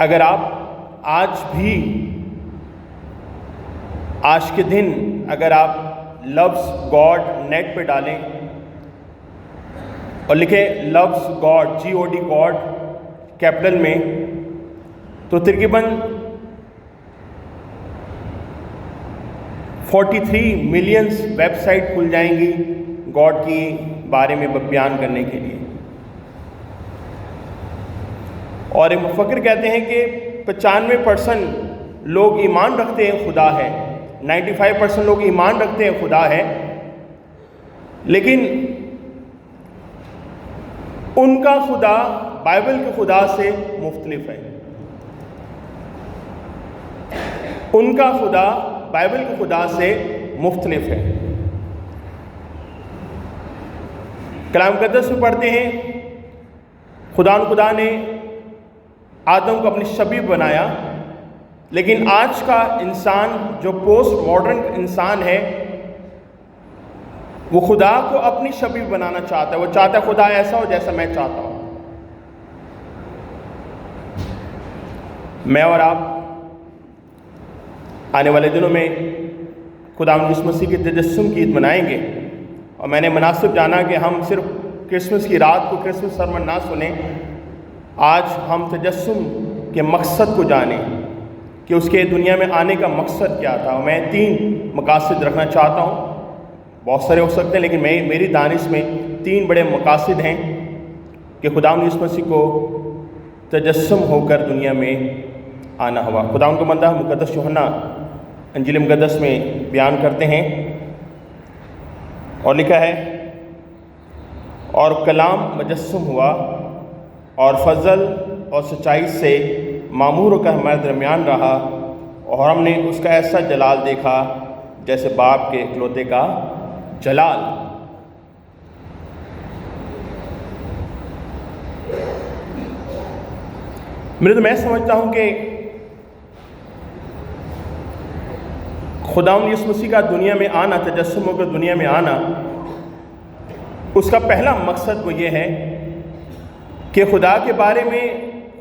اگر آپ آج کے دن اگر آپ لفظ گاڈ نیٹ پہ ڈالیں اور لکھیں لفظ گاڈ GOD گاڈ کیپٹل میں، تو تقریباً 43 ملینز ویب سائٹ کھل جائیں گی گاڈ کی بارے میں بیان کرنے کے لیے۔ اور ایک مفکر کہتے ہیں کہ 95% لوگ ایمان رکھتے ہیں خدا ہے، 95% لوگ ایمان رکھتے ہیں خدا ہے، لیکن ان کا خدا بائبل کے خدا سے مختلف ہے۔ ان کا خدا بائبل کے خدا سے مختلف ہے۔ کلام مقدس میں پڑھتے ہیں خدا نے آدم کو اپنی شبیہ بنایا، لیکن آج کا انسان جو پوسٹ ماڈرن انسان ہے وہ خدا کو اپنی شبیہ بنانا چاہتا ہے۔ وہ چاہتا ہے خدا ایسا ہو جیسا میں چاہتا ہوں۔ میں اور آپ آنے والے دنوں میں خدا یسوع مسیح کے تجسم کی عید منائیں گے، اور میں نے مناسب جانا کہ ہم صرف کرسمس کی رات کو کرسمس سرمن نہ سنیں، آج ہم تجسم کے مقصد کو جانیں کہ اس کے دنیا میں آنے کا مقصد کیا تھا۔ اور میں 3 مقاصد رکھنا چاہتا ہوں، بہت سارے ہو سکتے ہیں، لیکن میری دانش میں 3 بڑے مقاصد ہیں کہ خدا یسوع مسیح کو تجسم ہو کر دنیا میں آنا ہوا۔ خدا کا بندہ مقدس یوحنا انجیل مقدس میں بیان کرتے ہیں اور لکھا ہے، اور کلام مجسم ہوا اور فضل اور سچائی سے معمور ہو کر ہمارے درمیان رہا، اور ہم نے اس کا ایسا جلال دیکھا جیسے باپ کے اکلوتے کا جلال۔ میں سمجھتا ہوں کہ خدا یسوع مسیح کا دنیا میں آنا، تجسم ہو کر دنیا میں آنا، اس کا پہلا مقصد وہ یہ ہے کہ خدا کے بارے میں،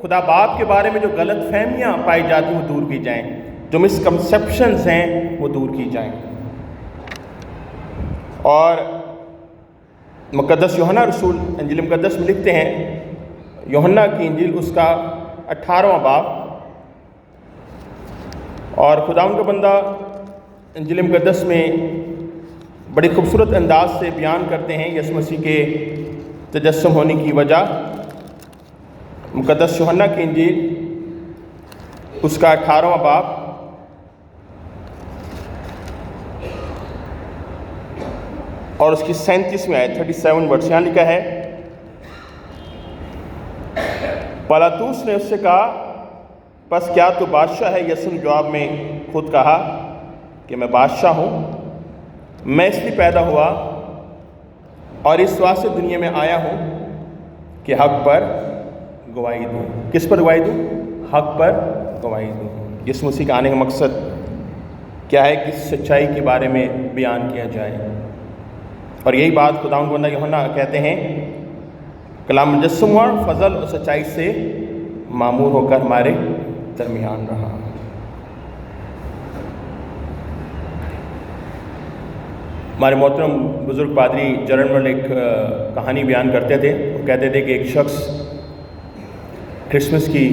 خدا باپ کے بارے میں جو غلط فہمیاں پائی جاتی ہیں وہ دور کی جائیں، جو مسکنسیپشنز ہیں وہ دور کی جائیں۔ اور مقدس یوحنا رسول انجیل مقدس میں لکھتے ہیں، یوحنا کی انجیل اس کا 18واں باب، اور خدا کا بندہ انجیل مقدس میں بڑی خوبصورت انداز سے بیان کرتے ہیں یسوع مسیح کے تجسم ہونے کی وجہ۔ مقدس یوحنا کی انجیل اس کا 18واں باب اور اس کی 37ویں آیت 37 ورڈ یہاں لکھا ہے، پلاطوس نے اس سے کہا، پس کیا تو بادشاہ ہے؟ یسوع نے جواب میں خود کہا کہ میں بادشاہ ہوں، میں اس لیے پیدا ہوا اور اس واسطے دنیا میں آیا ہوں کہ حق پر گواہی دوں۔ کس پر گواہی دوں؟ حق پر گواہی دوں۔ یسوع مسیح کے آنے کا مقصد کیا ہے؟ کہ سچائی کے بارے میں بیان کیا جائے، اور یہی بات خدا بندہ یوحنا کہتے ہیں، کلام مجسم ہوا، فضل اور سچائی سے معمور ہو کر ہمارے درمیان رہا۔ ہمارے محترم بزرگ پادری جرنمل ایک کہانی بیان کرتے تھے، وہ کہتے تھے کہ ایک شخص کرسمس کی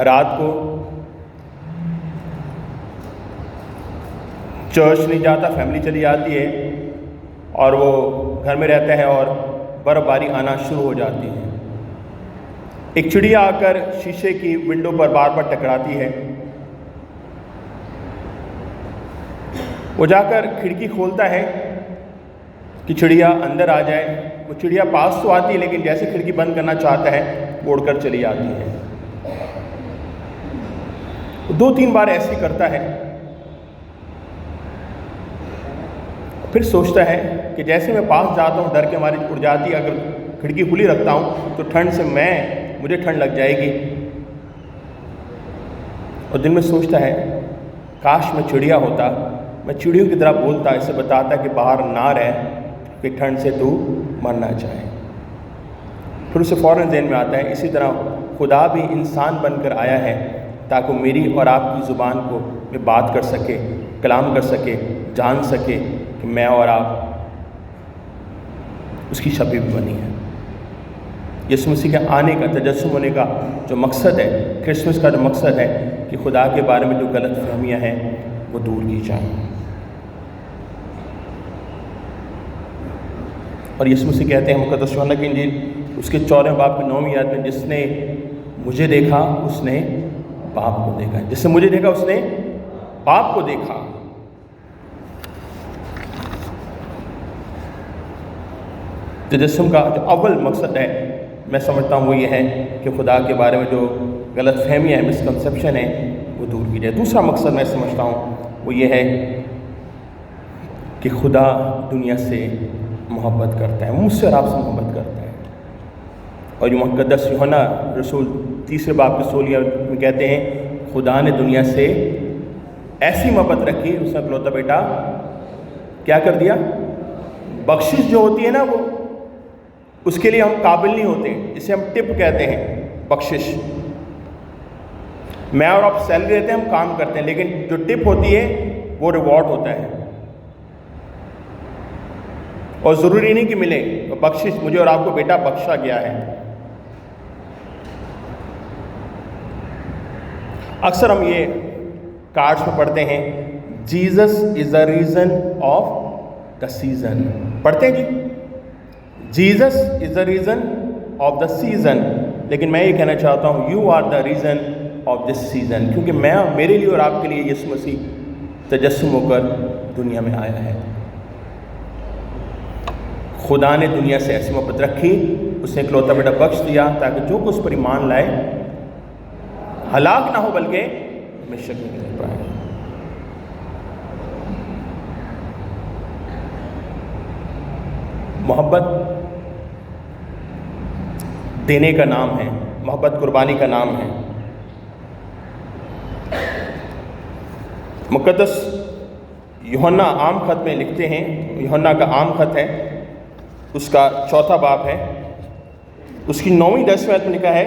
رات کو چرچ نہیں جاتا، فیملی چلی جاتی ہے اور وہ گھر میں رہتا ہے، اور برف باری آنا شروع ہو جاتی ہے۔ ایک چڑیا آ کر شیشے کی ونڈو پر بار بار ٹکراتی ہے، وہ جا کر کھڑکی کھولتا ہے کہ چڑیا اندر آ جائے۔ وہ چڑیا پاس تو آتی ہے، لیکن جیسے کھڑکی بند کرنا چاہتا ہے وہ اڑ کر چلی آتی ہے۔ 2-3 بار ایسے ہی کرتا ہے، پھر سوچتا ہے کہ جیسے میں پاس جاتا ہوں ڈر کے ہماری اڑ جاتی ہے، اگر کھڑکی کھلی رکھتا ہوں تو ٹھنڈ سے مجھے ٹھنڈ لگ جائے گی۔ اور دن میں سوچتا ہے کاش میں چڑیا ہوتا، میں چڑیوں کی طرح بولتا، اسے بتاتا کہ باہر نہ رہ کہ ٹھنڈ سے تو مرنا چاہے۔ پھر اسے فوراً ذہن میں آتا ہے اسی طرح خدا بھی انسان بن کر آیا ہے تاکہ میری اور آپ کی زبان کو میں بات کر سکے، کلام کر سکے، جان سکے کہ میں اور آپ اس کی شبیہ بھی بنی ہے۔ یسوع مسیح کے آنے کا، تجسم ہونے کا جو مقصد ہے، کرسمس کا جو مقصد ہے کہ خدا کے بارے میں جو غلط فہمیاں ہیں وہ دور کی جائیں۔ اور یسوع مسیح کہتے ہیں مقدس یوحنا کی انجیل اس کے 14 باب کی 9ویں آیت میں، جس نے مجھے دیکھا اس نے باپ کو دیکھا، جس نے مجھے دیکھا اس نے باپ کو دیکھا۔ تجسم کا جو اول مقصد ہے میں سمجھتا ہوں وہ یہ ہے کہ خدا کے بارے میں جو غلط فہمیاں ہیں، مسکنسیپشن ہے، وہ دور کی جائے۔ دوسرا مقصد میں سمجھتا ہوں وہ یہ ہے کہ خدا دنیا سے محبت کرتا ہے، مجھ سے اور آپ سے محبت کرتا ہے۔ اور یہ مقدس یوحنا رسول 3 باب کے 16 میں کہتے ہیں خدا نے دنیا سے ایسی محبت رکھی، اس نے اکلوتا بیٹا کیا کر دیا؟ بخشش جو ہوتی ہے نا، وہ اس کے لیے ہم قابل نہیں ہوتے، اسے ہم ٹپ کہتے ہیں، بخشش۔ میں اور آپ سیلری لیتے ہیں، ہم کام کرتے ہیں، لیکن جو ٹپ ہوتی ہے وہ ریوارڈ ہوتا ہے، اور ضروری نہیں کہ ملے بخشش۔ مجھے اور آپ کو بیٹا بخشا گیا ہے۔ اکثر ہم یہ کارڈس میں پڑھتے ہیں Jesus is the reason of the season, پڑھتے ہیں جی، Jesus is the reason of the season, لیکن میں یہ کہنا چاہتا ہوں you are the reason of this season, کیونکہ میرے لیے اور آپ کے لیے یسوع مسیح تجسم ہو کر دنیا میں آیا ہے۔ خدا نے دنیا سے ایسی محبت رکھی، اس نے اکلوتا بیٹا بخش دیا تاکہ جو کچھ پر ایمان لائے ہلاک نہ ہو بلکہ ہمیشہ کی زندگی پائے۔ محبت دینے کا نام ہے، محبت قربانی کا نام ہے۔ مقدس یوحنا عام خط میں لکھتے ہیں، یوحنا کا عام خط ہے، اس کا 4 باب ہے، اس کی 9ویں 10ویں آیت میں لکھا ہے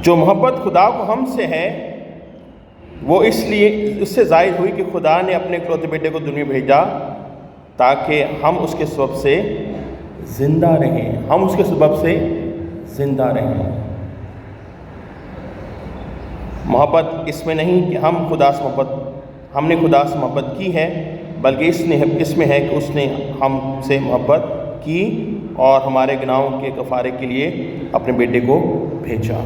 جو محبت خدا کو ہم سے ہے وہ اس سے ظاہر ہوئی کہ خدا نے اپنے اکلوتے بیٹے کو دنیا بھیجا تاکہ ہم اس کے سبب سے زندہ رہیں، ہم اس کے سبب سے زندہ رہیں۔ محبت اس میں نہیں کہ ہم نے خدا سے محبت کی ہے، بلکہ اس میں ہے کہ اس نے ہم سے محبت کی اور ہمارے گناہوں کے کفارے کے لیے اپنے بیٹے کو بھیجا۔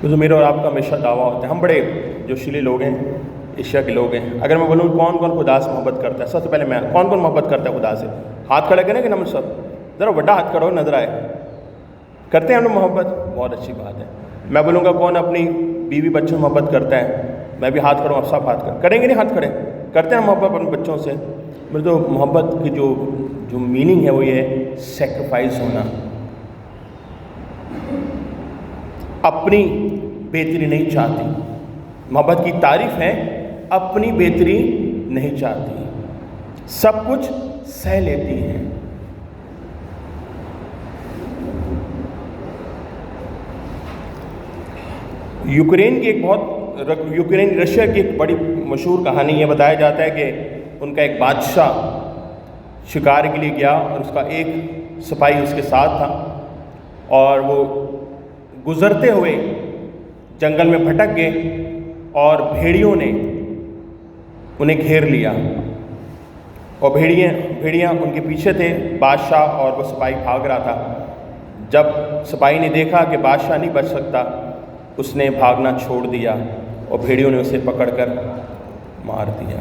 تو میرے اور آپ کا ہمیشہ دعویٰ ہوتا ہے، ہم بڑے جوشیلے لوگ ہیں، ایشیا کے لوگ ہیں۔ اگر میں بولوں کون کون خدا سے محبت کرتا ہے، سب سے پہلے میں کون کون محبت کرتا ہے خدا سے؟ ہاتھ کھڑا کریں کہ ہم سب ذرا بڑا ہاتھ کھڑا ہو نظر آئے، کرتے ہیں ہم لوگ محبت؟ بہت اچھی بات ہے۔ میں بولوں گا کون اپنی بیوی بچوں سے محبت کرتا ہے، میں بھی ہاتھ کھڑا ہوں، آپ سب ہاتھ کریں گے نہیں؟ ہاتھ کھڑے کرتے ہیں محبت اپنے بچوں سے؟ میرے تو محبت کی جو میننگ ہے وہ یہ ہے سیکریفائز ہونا، اپنی بہتری نہیں چاہتی۔ محبت کی تعریف ہے اپنی بہتری نہیں چاہتی، سب کچھ سہ لیتی ہے۔ یوکرین رشیا کی ایک بڑی مشہور کہانی یہ بتایا جاتا ہے کہ ان کا ایک بادشاہ شکار کے لیے گیا اور اس کا ایک سپاہی اس کے ساتھ تھا، اور وہ گزرتے ہوئے جنگل میں بھٹک گئے اور بھیڑیوں نے انہیں گھیر لیا، اور بھیڑیاں ان کے پیچھے تھے، بادشاہ اور وہ سپاہی بھاگ رہا تھا۔ جب سپاہی نے دیکھا کہ بادشاہ نہیں بچ سکتا، اس نے بھاگنا چھوڑ دیا اور بھیڑیوں نے اسے پکڑ کر مار دیا۔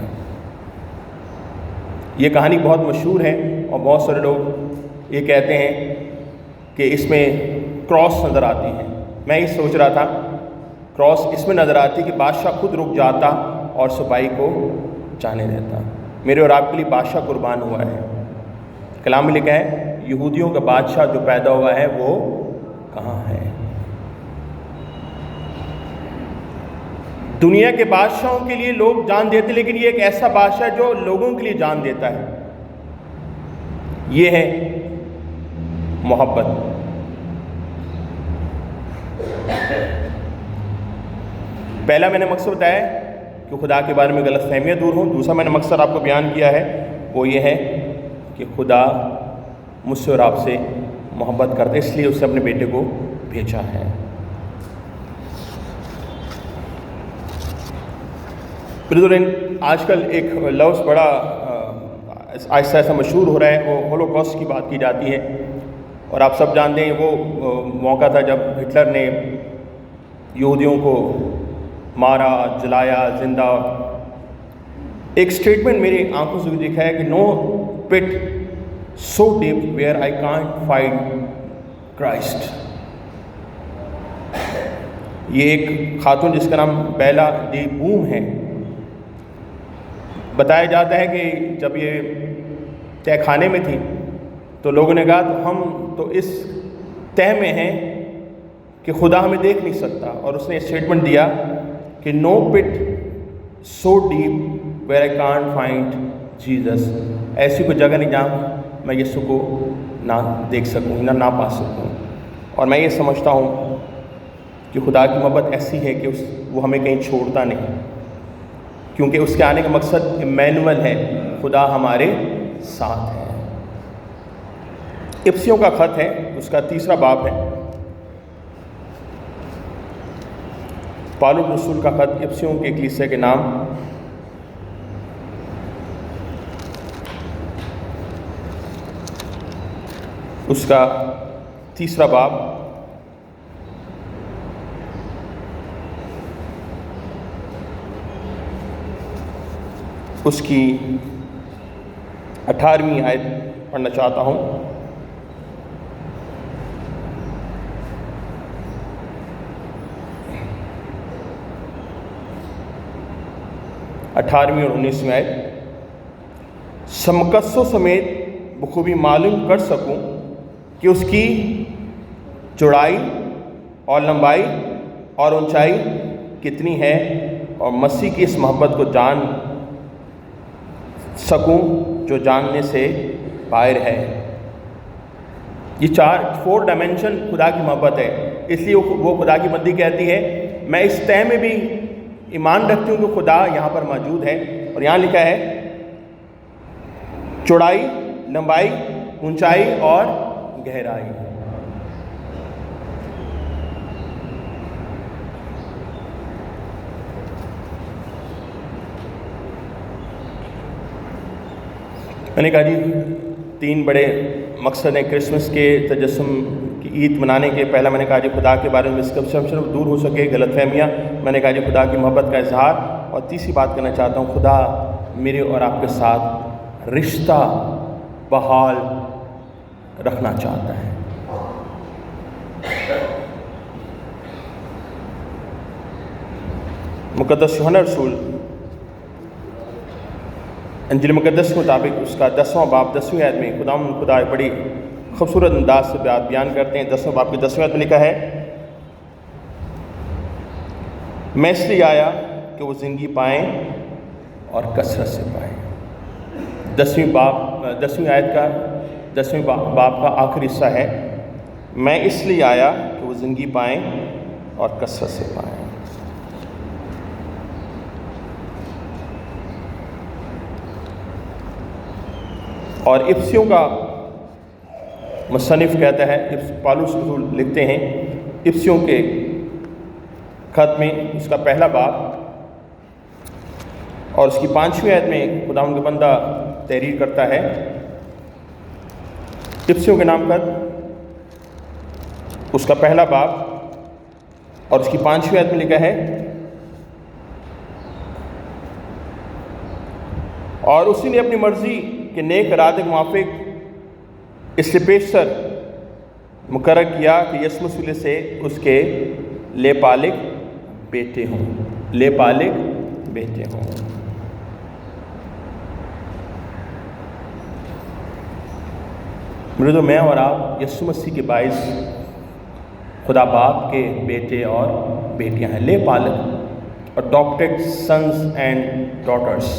یہ کہانی بہت مشہور ہے اور بہت سارے لوگ یہ کہتے ہیں کہ اس میں کراس نظر آتی ہے۔ میں یہ سوچ رہا تھا کراس اس میں نظر آتی کہ بادشاہ خود رک جاتا اور سپاہی کو جانے دیتا۔ میرے اور آپ کے لیے بادشاہ قربان ہوا ہے۔ کلام میں لکھا ہے یہودیوں کا بادشاہ جو پیدا ہوا ہے وہ کہاں ہے؟ دنیا کے بادشاہوں کے لیے لوگ جان دیتے، لیکن یہ ایک ایسا بادشاہ جو لوگوں کے لیے جان دیتا ہے، یہ ہے محبت۔ پہلا میں نے مقصد بتایا کہ خدا کے بارے میں غلط فہمیاں دور ہوں۔ دوسرا میں نے مقصد آپ کو بیان کیا ہے، وہ یہ ہے کہ خدا مجھ سے اور آپ سے محبت کرتا ہے، اس لیے اس نے اپنے بیٹے کو بھیجا ہے۔ بردرین، آج کل ایک لفظ بڑا آہستہ آہستہ مشہور ہو رہا ہے، وہ ہولوکاسٹ کی بات کی جاتی ہے، اور آپ سب جانتے ہیں وہ موقع تھا جب ہٹلر نے یہودیوں کو مارا، جلایا، زندہ۔ ایک سٹیٹمنٹ میری آنکھوں سے دکھا ہے کہ no pit so deep where I can't find Christ. یہ ایک خاتون جس کا نام بیلا ڈی بوم ہے، بتایا جاتا ہے کہ جب یہ تہہ خانے میں تھی تو لوگوں نے کہا تو ہم تو اس تہہ میں ہیں کہ خدا ہمیں دیکھ نہیں سکتا، اور اس نے اسٹیٹمنٹ دیا کہ no pit so deep where I can't find Jesus. ایسی کوئی جگہ نہیں جہاں میں یسوع کو نہ دیکھ سکوں، نہ پا سکوں۔ اور میں یہ سمجھتا ہوں کہ خدا کی محبت ایسی ہے کہ وہ ہمیں کہیں چھوڑتا نہیں، کیونکہ اس کے آنے کا مقصد ایمینوئل ہے، خدا ہمارے ساتھ ہے۔ افسیوں کا خط ہے، اس کا 3 باب ہے، پالوس رسول کا خط افسیوں کے کلیسیا کے نام۔ اس کا 3 باب، اس کی 18ویں آیت پڑھنا چاہتا ہوں۔ اور 19ویں آیت، سمکسوں سمیت بخوبی معلوم کر سکوں کہ اس کی چوڑائی اور لمبائی اور اونچائی کتنی ہے، اور مسیح کی اس محبت کو جان سکوں جو جاننے سے باہر ہے۔ یہ 4 ڈائمینشن خدا کی محبت ہے، اس لیے وہ خدا کی بندی کہتی ہے میں اس تہہ میں بھی ایمان رکھتی ہوں کہ خدا یہاں پر موجود ہے۔ اور یہاں لکھا ہے چوڑائی، لمبائی، اونچائی اور گہرائی۔ میں نے کہا جی 3 بڑے مقصد ہیں کرسمس کے، تجسم کی عید منانے کے۔ پہلا میں نے کہا جی خدا کے بارے میں مسکنسیپشن دور ہو سکے، غلط فہمیاں۔ میں نے کہا جی خدا کی محبت کا اظہار، اور تیسری بات کرنا چاہتا ہوں، خدا میرے اور آپ کے ساتھ رشتہ بحال رکھنا چاہتا ہے۔ مقدس یوحنا رسول انجیل مقدس کے مطابق اس کا 10واں باب 10ویں آیت میں خدا بڑی خوبصورت انداز سے بیان کرتے ہیں۔ 10واں باب کی 10ویں آیت میں لکھا ہے میں اس لیے آیا کہ وہ زندگی پائیں اور کثرت سے پائیں۔ 10ویں آیت کا 10ویں باب کا آخری حصہ ہے میں اس لیے آیا کہ وہ زندگی پائیں اور کثرت سے پائیں۔ اور افسیوں کا مصنف کہتا ہے، پالوس رسول لکھتے ہیں افسیوں کے خط میں اس کا پہلا باب اور اس کی 5ویں آیت میں خداوند کا بندہ تحریر کرتا ہے افسیوں کے نام خط، اس کا پہلا باب اور اس کی 5ویں آیت میں لکھا ہے اور اسی نے اپنی مرضی کہ نیک ارادے کے موافق اس سے پیشتر مقرر کیا کہ یسوع مسیح سے اس کے لے پالک بیٹے ہوں، لے پالک بیٹے ہوں۔ مرد میں اور آپ یسوع مسیح کے باعث خدا باپ کے بیٹے اور بیٹیاں ہیں، لے پالک adopted sons and daughters.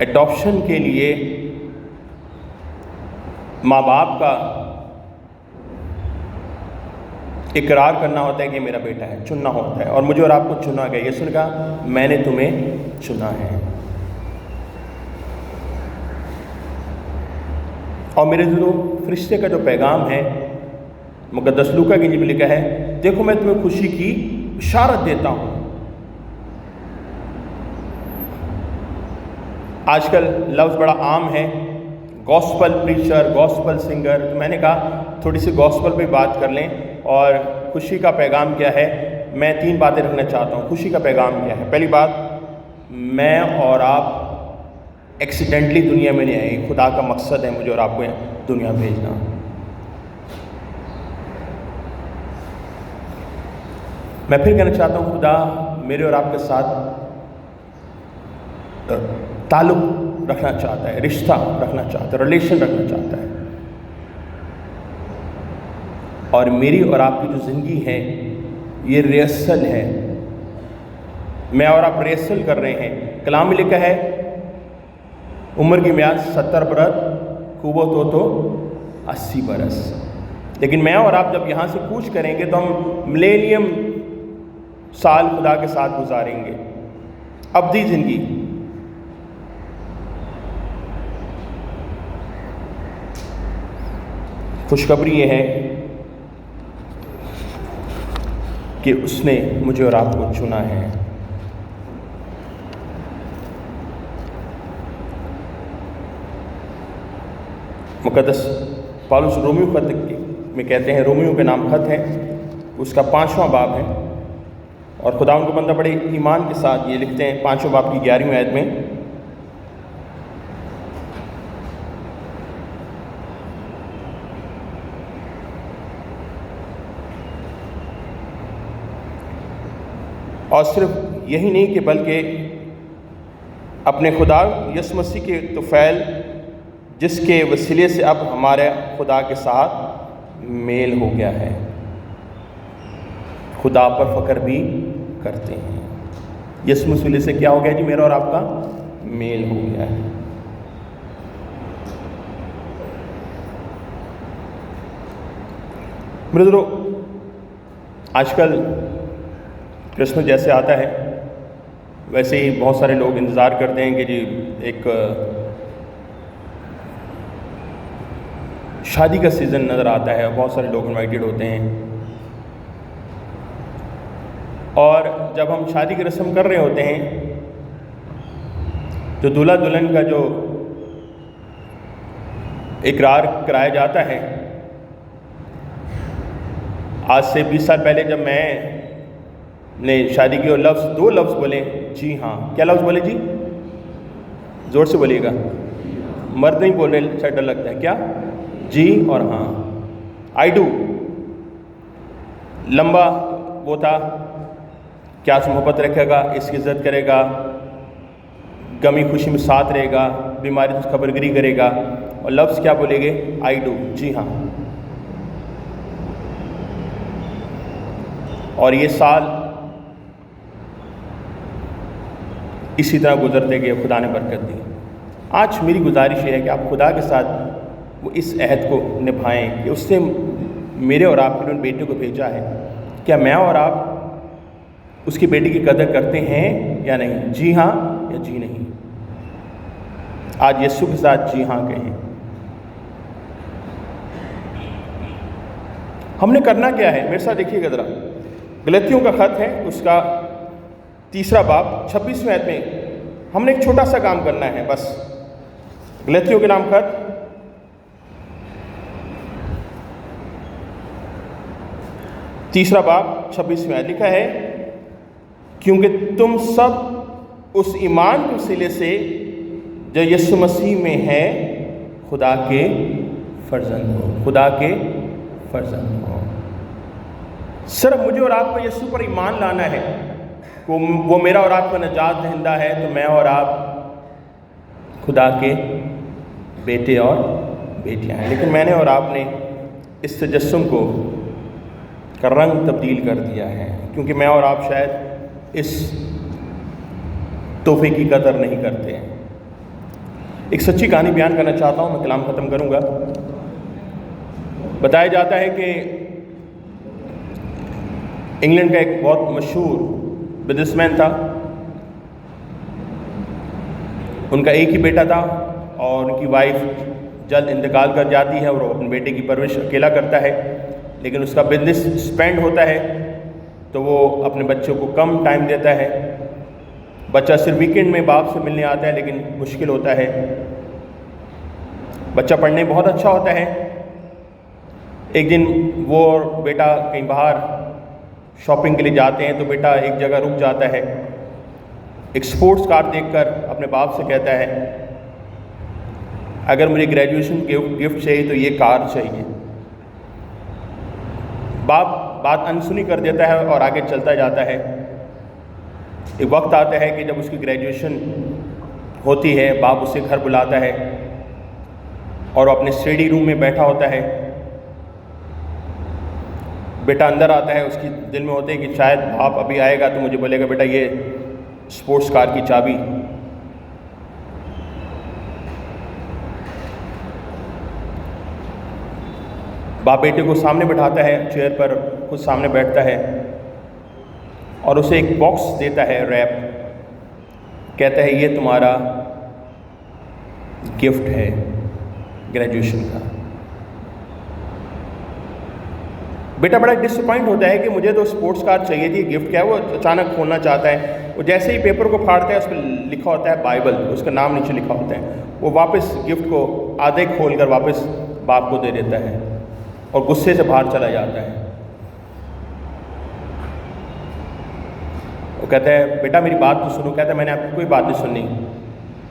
Adoption کے لیے ماں باپ کا اقرار کرنا ہوتا ہے کہ میرا بیٹا ہے، چننا ہوتا ہے، اور مجھے اور آپ کو چنا گیا. یسوع نے کہا میں نے تمہیں چنا ہے. اور میرے دلوں فرشتے کا جو پیغام ہے مقدس لوکا کی انجیل میں لکھا ہے، دیکھو میں تمہیں خوشی کی بشارت دیتا ہوں. آج کل لفظ بڑا عام ہے، گاسپل پریچر، گاسپل سنگر. تو میں نے کہا تھوڑی سی گاسپل پہ بات کر لیں. اور خوشی کا پیغام کیا ہے؟ میں 3 باتیں رکھنا چاہتا ہوں. خوشی کا پیغام کیا ہے؟ پہلی بات، میں اور آپ ایکسیڈنٹلی دنیا میں نہیں آئے. خدا کا مقصد ہے مجھے اور آپ کو دنیا بھیجنا. میں پھر کہنا چاہتا ہوں، خدا میرے اور آپ کے ساتھ تعلق رکھنا چاہتا ہے، رشتہ رکھنا چاہتا ہے، ریلیشن رکھنا چاہتا ہے. اور میری اور آپ کی جو زندگی ہے یہ ریہرسل ہے. میں اور آپ ریہرسل کر رہے ہیں. کلام میں لکھا ہے عمر کی میعاد 70 برس، قوت ہو تو 80 برس. لیکن میں اور آپ جب یہاں سے کوچ کریں گے تو ہم ملینیم سال خدا کے ساتھ گزاریں گے، ابدی زندگی. خوشخبری یہ ہے کہ اس نے مجھے اور آپ کو چنا ہے. مقدس پالوس رومیو خط میں کہتے ہیں، رومیو کے نام خط ہے، اس کا 5واں باب ہے. اور خدا ان کو بندہ بڑے ایمان کے ساتھ یہ لکھتے ہیں 5ویں باب کی 11ویں آیت میں، اور صرف یہی نہیں کہ بلکہ اپنے خدا یسوع مسیح کے طفیل جس کے وسیلے سے اب ہمارے خدا کے ساتھ میل ہو گیا ہے، خدا پر فخر بھی کرتے ہیں. یسوع مسیح سے کیا ہو گیا جی؟ میرا اور آپ کا میل ہو گیا ہے. میرے دوستو، آج کل کرسمس جیسے آتا ہے ویسے ہی بہت سارے لوگ انتظار کرتے ہیں کہ جی ایک شادی کا سیزن نظر آتا ہے، بہت سارے لوگ انوائٹیڈ ہوتے ہیں. اور جب ہم شادی کی رسم کر رہے ہوتے ہیں، جو دولہا دلہن کا جو اقرار کرایا جاتا ہے، آج سے 20 سال پہلے جب میں نے شادی کی، اور دو لفظ بولے، جی ہاں. کیا لفظ بولے جی؟ زور سے بولیے گا، مرد نہیں بولنے سے ڈر لگتا ہے. کیا؟ جی اور ہاں. I do. لمبا وہ تھا کہ آپ سے محبت رکھے گا، اس کی عزت کرے گا، غمی خوشی میں ساتھ رہے گا، بیماری سے خبر گیری کرے گا. اور لفظ کیا بولے گے؟ آئی ڈو، جی ہاں. اور یہ سال اسی طرح گزرتے گئے، خدا نے برکت دی. آج میری گزارش یہ ہے کہ آپ خدا کے ساتھ وہ اس عہد کو نبھائیں کہ اس نے میرے اور آپ کے بیٹے کو بھیجا ہے. کیا میں اور آپ اس کی بیٹی کی قدر کرتے ہیں یا نہیں؟ جی ہاں یا جی نہیں؟ آج یسوع کے ساتھ جی ہاں کہیں. ہم نے کرنا کیا ہے؟ میرے ساتھ دیکھیے گا ذرا. غلطیوں کا خط ہے، اس کا 3 باب 26ویں آیت میں ہم نے ایک چھوٹا سا کام کرنا ہے بس. غلطیوں کے نام خط 3 باب 26ویں آیت لکھا ہے، کیونکہ تم سب اس ایمان کے وسیلے سے جو یسوع مسیح میں ہے خدا کے فرزند ہو. خدا کے فرزند ہو. صرف مجھے اور آپ کو یسوع پر ایمان لانا ہے، وہ میرا اور آپ کا نجات دہندہ ہے، تو میں اور آپ خدا کے بیٹے اور بیٹیاں ہیں. لیکن میں نے اور آپ نے اس تجسم کو کا رنگ تبدیل کر دیا ہے، کیونکہ میں اور آپ شاید اس تحفے کی قدر نہیں کرتے ہیں۔ ایک سچی کہانی بیان کرنا چاہتا ہوں، میں کلام ختم کروں گا۔ بتایا جاتا ہے کہ انگلینڈ کا ایک بہت مشہور بزنس مین تھا، ان کا ایک ہی بیٹا تھا اور ان کی وائف جلد انتقال کر جاتی ہے اور وہ اپنے بیٹے کی پرورش اکیلا کرتا ہے، لیکن اس کا بزنس اسپینڈ ہوتا ہے تو وہ اپنے بچوں کو کم ٹائم دیتا ہے۔ بچہ صرف ویکینڈ میں باپ سے ملنے آتا ہے، لیکن مشکل ہوتا ہے۔ بچہ پڑھنے میں بہت اچھا ہوتا ہے۔ ایک دن وہ اور بیٹا کہیں باہر شاپنگ کے لیے جاتے ہیں تو بیٹا ایک جگہ رک جاتا ہے، ایک سپورٹس کار دیکھ کر اپنے باپ سے کہتا ہے، اگر مجھے گریجویشن گفٹ چاہیے تو یہ کار چاہیے۔ باپ بات انسنی کر دیتا ہے اور آگے چلتا جاتا ہے۔ ایک وقت آتا ہے کہ جب اس کی گریجویشن ہوتی ہے، باپ اسے گھر بلاتا ہے اور وہ اپنے اسٹڈی روم میں بیٹھا ہوتا ہے۔ بیٹا اندر آتا ہے، اس کی دل میں ہوتے ہے کہ شاید باپ ابھی آئے گا تو مجھے بولے گا بیٹا یہ اسپورٹس کار کی چابی۔ باپ بیٹے کو سامنے بٹھاتا ہے چیئر پر، خود سامنے بیٹھتا ہے اور اسے ایک باکس دیتا ہے ریپ، کہتا ہے یہ تمہارا گفٹ ہے گریجویشن کا۔ بیٹا بڑا ڈس اپوائنٹ ہوتا ہے کہ مجھے تو اسپورٹس کار چاہیے تھی، گفٹ کیا ہے؟ وہ اچانک کھولنا چاہتا ہے، وہ جیسے ہی پیپر کو پھاڑتا ہے اس پہ لکھا ہوتا ہے بائبل، اس کا نام نیچے لکھا ہوتا ہے۔ وہ واپس گفٹ کو آدھے کھول کر واپس باپ کو دے دیتا ہے اور غصے سے باہر چلا جاتا ہے۔ وہ کہتا ہے بیٹا میری بات تو سنو، کہتا ہے میں نے آپ کی کوئی بات نہیں سننی،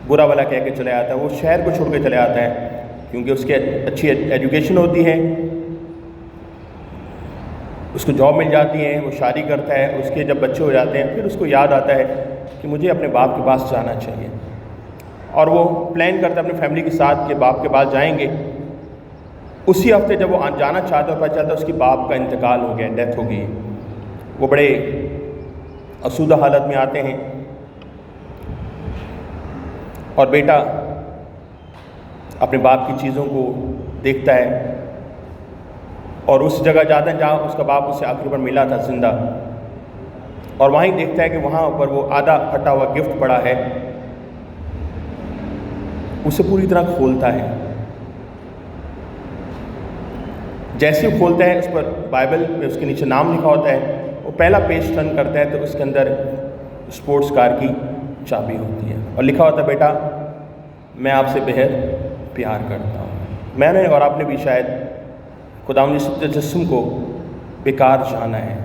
برا بھلا کہہ کے چلا جاتا ہے۔ وہ شہر کو چھوڑ کے چلا جاتا ہے کیونکہ اس کے اچھی ایجوکیشن ہوتی ہے، اس کو جاب مل جاتی ہے، وہ شادی کرتا ہے، اس کے جب بچے ہو جاتے ہیں پھر اس کو یاد آتا ہے کہ مجھے اپنے باپ کے پاس جانا چاہیے، اور وہ پلان کرتا ہے اپنی فیملی کے ساتھ کہ باپ کے پاس جائیں گے۔ اسی ہفتے جب وہ جانا چاہتا ہے پتہ چلتا ہے اس کے باپ کا انتقال ہو گیا، ڈیتھ ہو گئی۔ وہ بڑے آسودہ حالت میں آتے ہیں اور بیٹا اپنے باپ کی چیزوں کو دیکھتا ہے اور اس جگہ جاتا ہے جہاں اس کا باپ اسے آخری بار ملا تھا زندہ، اور وہیں دیکھتا ہے کہ وہاں پر وہ آدھا پھٹا ہوا گفٹ پڑا ہے۔ اسے پوری طرح کھولتا ہے، جیسے ہی کھولتا ہے اس پر بائبل میں اس کے نیچے نام لکھا ہوتا ہے، وہ پہلا پیج ٹرن کرتا ہے تو اس کے اندر اسپورٹس کار کی چابی ہوتی ہے اور لکھا ہوتا ہے بیٹا میں آپ سے بہت پیار کرتا ہوں۔ میں نے اور آپ نے بھی شاید خداوند یسوع کے تجسم کو بیکار جانا ہے،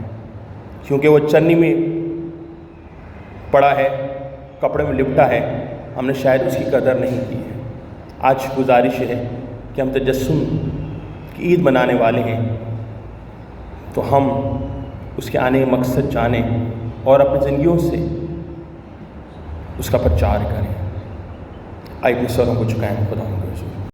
کیونکہ وہ چنی میں پڑا ہے، کپڑے میں لپٹا ہے، ہم نے شاید اس کی قدر نہیں کی ہے۔ آج گزارش ہے کہ ہم تجسم کی عید منانے والے ہیں تو ہم اس کے آنے کا مقصد جانیں اور اپنی زندگیوں سے اس کا پرچار کریں۔ آئیے اپنے سروں کو جھکائیں خداوند کے حضور۔